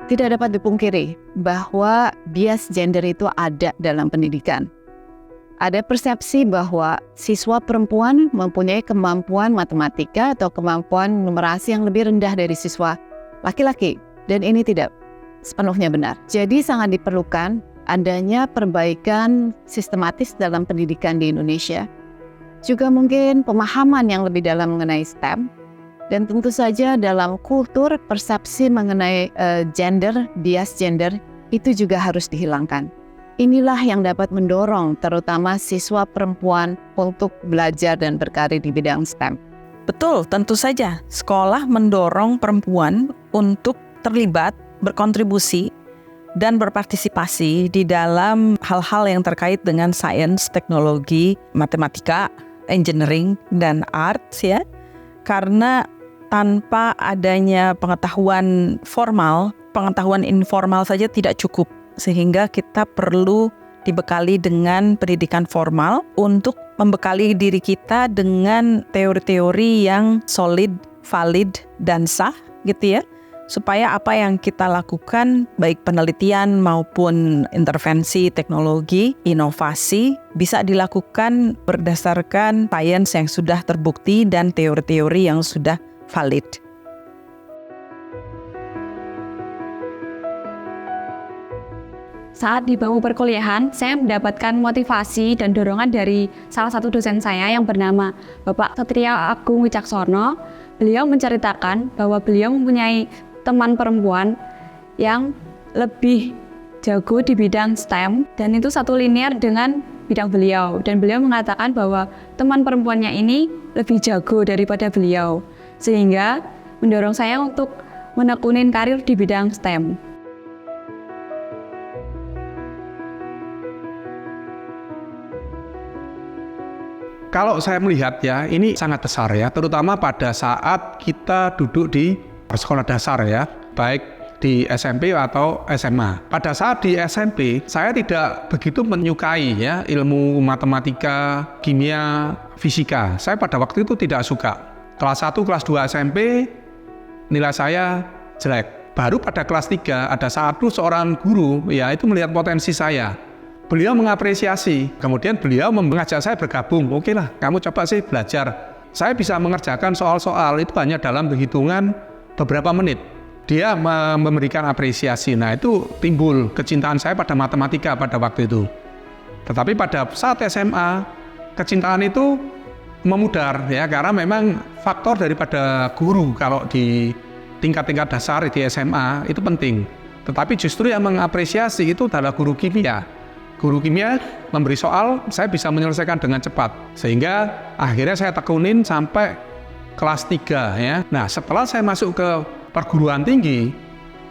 Tidak dapat dipungkiri bahwa bias gender itu ada dalam pendidikan. Ada persepsi bahwa siswa perempuan mempunyai kemampuan matematika atau kemampuan numerasi yang lebih rendah dari siswa laki-laki, dan ini tidak sepenuhnya benar. Jadi sangat diperlukan adanya perbaikan sistematis dalam pendidikan di Indonesia. Juga mungkin pemahaman yang lebih dalam mengenai STEM, dan tentu saja dalam kultur persepsi mengenai gender, bias gender, itu juga harus dihilangkan. Inilah yang dapat mendorong terutama siswa perempuan untuk belajar dan berkarir di bidang STEM. Betul, tentu saja sekolah mendorong perempuan untuk terlibat, berkontribusi, dan berpartisipasi di dalam hal-hal yang terkait dengan sains, teknologi, matematika, engineering, dan arts ya. Karena tanpa adanya pengetahuan formal, pengetahuan informal saja tidak cukup. Sehingga kita perlu dibekali dengan pendidikan formal untuk membekali diri kita dengan teori-teori yang solid, valid, dan sah gitu ya. Supaya apa yang kita lakukan, baik penelitian maupun intervensi teknologi, inovasi, bisa dilakukan berdasarkan sains yang sudah terbukti dan teori-teori yang sudah valid. Saat di bangku perkuliahan, saya mendapatkan motivasi dan dorongan dari salah satu dosen saya yang bernama Bapak Satria Agung Wicaksono. Beliau menceritakan bahwa beliau mempunyai teman perempuan yang lebih jago di bidang STEM dan itu satu linear dengan bidang beliau, dan beliau mengatakan bahwa teman perempuannya ini lebih jago daripada beliau, sehingga mendorong saya untuk menekunin karir di bidang STEM. Kalau saya melihat ya, ini sangat besar ya, terutama pada saat kita duduk di sekolah dasar ya, baik di SMP atau SMA. Pada saat di SMP, saya tidak begitu menyukai ya ilmu matematika, kimia, fisika. Saya pada waktu itu tidak suka. Kelas 1, kelas 2 SMP, nilai saya jelek. Baru pada kelas 3, ada seorang guru ya itu melihat potensi saya. Beliau mengapresiasi, kemudian beliau mengajak saya bergabung. Oke lah, kamu coba sih belajar. Saya bisa mengerjakan soal-soal itu hanya dalam hitungan beberapa menit. Dia memberikan apresiasi. Nah itu timbul kecintaan saya pada matematika pada waktu itu. Tetapi pada saat SMA, kecintaan itu memudar ya, karena memang faktor daripada guru kalau di tingkat-tingkat dasar di SMA itu penting. Tetapi justru yang mengapresiasi itu adalah guru kimia. Guru kimia memberi soal, saya bisa menyelesaikan dengan cepat. Sehingga akhirnya saya tekunin sampai kelas 3 ya. Nah, setelah saya masuk ke perguruan tinggi,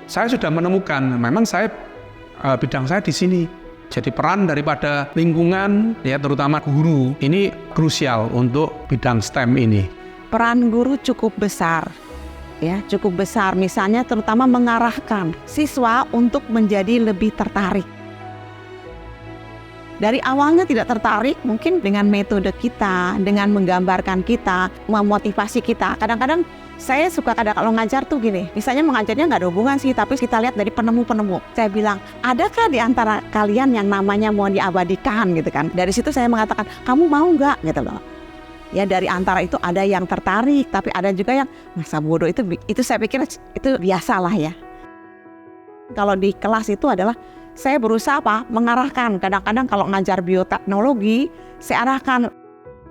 saya sudah menemukan memang bidang saya di sini. Jadi peran daripada lingkungan ya, terutama guru, ini krusial untuk bidang STEM ini. Peran guru cukup besar. Ya, cukup besar. Misalnya terutama mengarahkan siswa untuk menjadi lebih tertarik. Dari awalnya tidak tertarik, mungkin dengan metode kita, dengan menggambarkan kita, memotivasi kita. Kadang-kadang saya suka kalau ngajar tuh gini, misalnya mengajarnya nggak ada hubungan sih, tapi kita lihat dari penemu-penemu. Saya bilang, adakah di antara kalian yang namanya mau diabadikan gitu kan? Dari situ saya mengatakan, kamu mau nggak gitu loh. Ya dari antara itu ada yang tertarik, tapi ada juga yang masa bodoh itu saya pikir itu biasalah ya. Kalau di kelas itu adalah saya berusaha mengarahkan. Kadang-kadang kalau ngajar bioteknologi, saya arahkan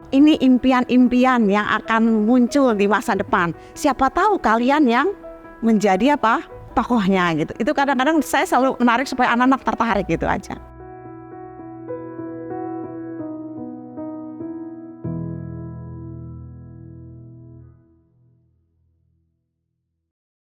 ini impian-impian yang akan muncul di masa depan. Siapa tahu kalian yang menjadi tokohnya gitu. Itu kadang-kadang saya selalu menarik supaya anak-anak tertarik gitu aja.